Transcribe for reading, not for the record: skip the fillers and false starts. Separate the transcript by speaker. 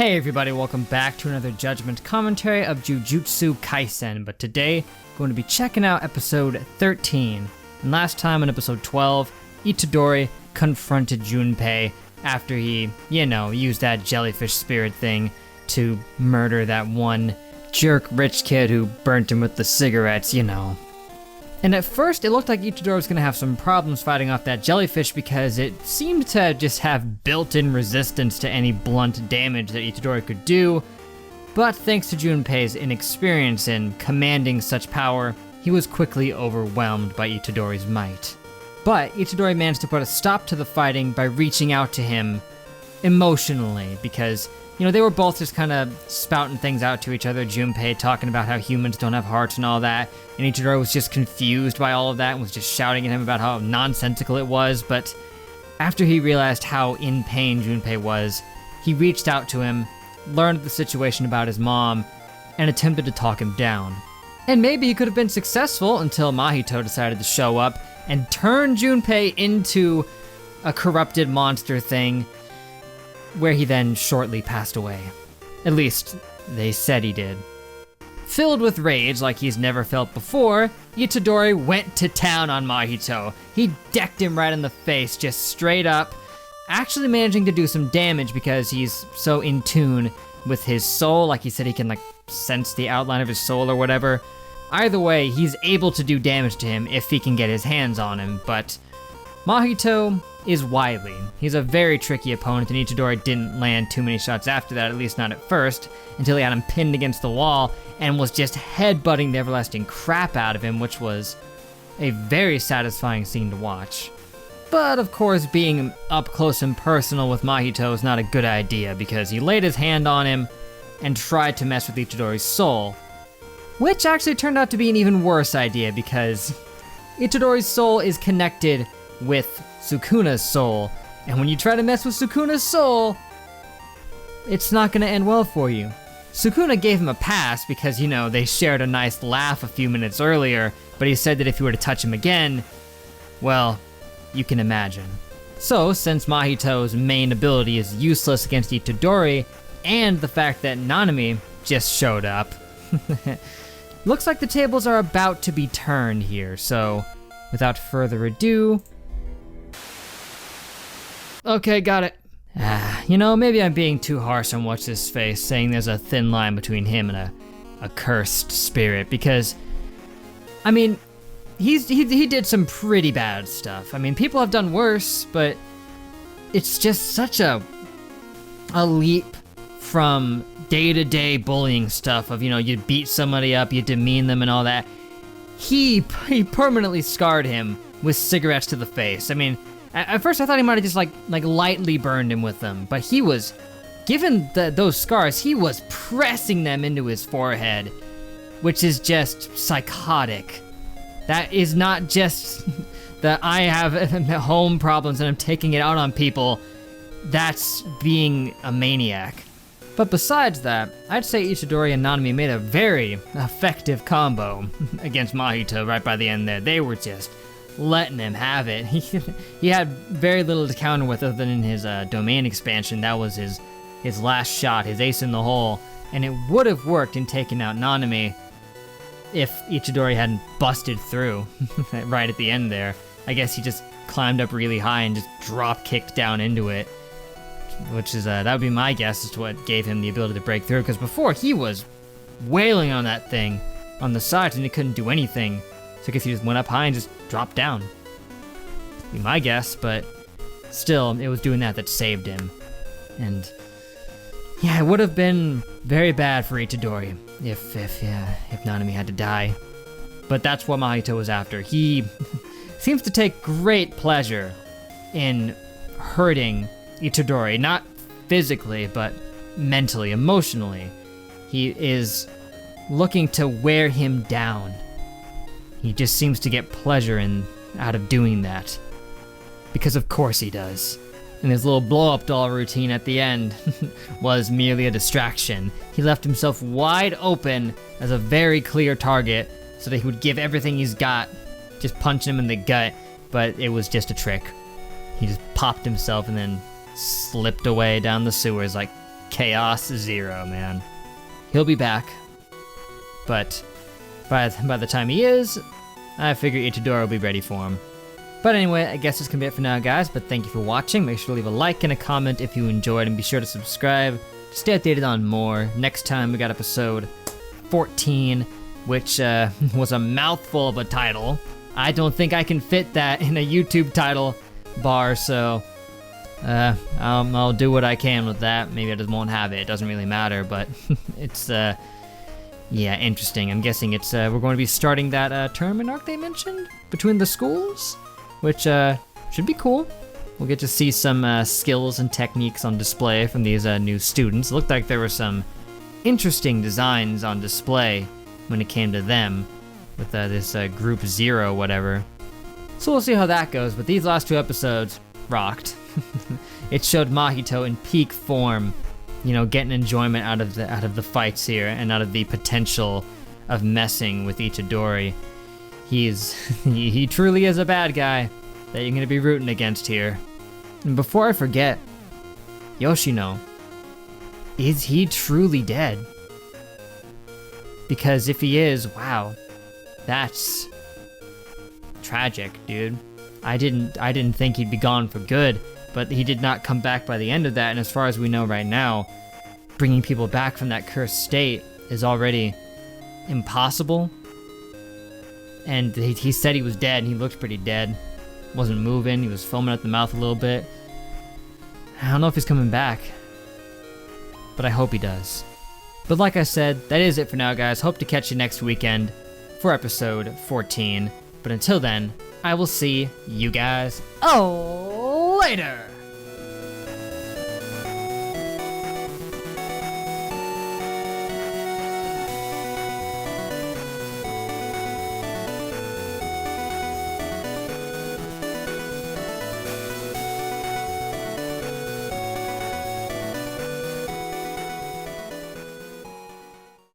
Speaker 1: Hey everybody, welcome back to another Judgment commentary of Jujutsu Kaisen, but today going to be checking out episode 13. And last time in episode 12, Itadori confronted Junpei after he, used that jellyfish spirit thing to murder that one jerk rich kid who burnt him with the cigarettes, And at first, it looked like Itadori was going to have some problems fighting off that jellyfish because it seemed to just have built-in resistance to any blunt damage that Itadori could do. But thanks to Junpei's inexperience in commanding such power, he was quickly overwhelmed by Itadori's might. But Itadori managed to put a stop to the fighting by reaching out to him emotionally because, they were both just kind of spouting things out to each other. Junpei talking about how humans don't have hearts and all that, and Itadori was just confused by all of that and was just shouting at him about how nonsensical it was. But after he realized how in pain Junpei was, he reached out to him, learned the situation about his mom, and attempted to talk him down. And maybe he could have been successful until Mahito decided to show up and turn Junpei into a corrupted monster thing, where he then shortly passed away. At least, they said he did. Filled with rage like he's never felt before, Itadori went to town on Mahito. He decked him right in the face, just straight up, actually managing to do some damage because he's so in tune with his soul. Like he said, he can sense the outline of his soul or whatever. Either way, he's able to do damage to him if he can get his hands on him, but Mahito is wily. He's a very tricky opponent, and Itadori didn't land too many shots after that, at least not at first, until he had him pinned against the wall and was just headbutting the everlasting crap out of him, which was a very satisfying scene to watch. But of course, being up close and personal with Mahito is not a good idea because he laid his hand on him and tried to mess with Itadori's soul, which actually turned out to be an even worse idea because Itadori's soul is connected with Sukuna's soul, and when you try to mess with Sukuna's soul, it's not gonna end well for you. Sukuna gave him a pass because, they shared a nice laugh a few minutes earlier, but he said that if you were to touch him again, well, you can imagine. So, since Mahito's main ability is useless against Itadori, and the fact that Nanami just showed up, looks like the tables are about to be turned here, so without further ado, okay, got it. Maybe I'm being too harsh on What's His Face, saying there's a thin line between him and a cursed spirit, because, he did some pretty bad stuff. People have done worse, but it's just such a leap from day-to-day bullying stuff of, you beat somebody up, you demean them and all that. He permanently scarred him with cigarettes to the face. At first I thought he might have just like lightly burned him with them, but he was, given those scars, he was pressing them into his forehead, which is just psychotic. That is not just that I have home problems and I'm taking it out on people. That's being a maniac. But besides that, I'd say Itadori and Nanami made a very effective combo against Mahito right by the end there. They were just letting him have it. He had very little to counter with other than in his domain expansion. That was his last shot, his ace in the hole, and it would have worked in taking out Nanami if Itadori hadn't busted through right at the end there. I guess he just climbed up really high and just drop kicked down into it, which is that would be my guess as to what gave him the ability to break through, because before he was wailing on that thing on the sides and he couldn't do anything. So I guess he just went up high and just dropped down. Be my guess, but still, it was doing that saved him. And yeah, it would have been very bad for Itadori if Nanami had to die. But that's what Mahito was after. He seems to take great pleasure in hurting Itadori, not physically, but mentally, emotionally. He is looking to wear him down. He just seems to get pleasure out of doing that. Because of course he does. And his little blow-up doll routine at the end was merely a distraction. He left himself wide open as a very clear target so that he would give everything he's got, just punching him in the gut, but it was just a trick. He just popped himself and then slipped away down the sewers like Chaos Zero, man. He'll be back. But by the time he is, I figure Itadori will be ready for him. But anyway, I guess that's gonna be it for now, guys. But thank you for watching. Make sure to leave a like and a comment if you enjoyed, and be sure to subscribe to stay updated on more. Next time we got episode 14, which was a mouthful of a title. I don't think I can fit that in a YouTube title bar, so I'll do what I can with that. Maybe I just won't have it. It doesn't really matter, but it's yeah, interesting. I'm guessing it's we're going to be starting that tournament arc they mentioned between the schools, which should be cool. We'll get to see some skills and techniques on display from these new students. It looked like there were some interesting designs on display when it came to them with this Group Zero, whatever. So we'll see how that goes, but these last 2 episodes rocked. It showed Mahito in peak form, you know, getting enjoyment out of the fights here and out of the potential of messing with Itadori. He truly is a bad guy that you're gonna be rooting against here. And before I forget, Yoshino, is he truly dead? Because if he is, wow, that's tragic, dude. I didn't think he'd be gone for good, but he did not come back by the end of that, and as far as we know right now, bringing people back from that cursed state is already impossible. And he said he was dead, and he looked pretty dead. Wasn't moving, he was foaming at the mouth a little bit. I don't know if he's coming back, but I hope he does. But like I said, that is it for now, guys. Hope to catch you next weekend for episode 14. But until then, I will see you guys later.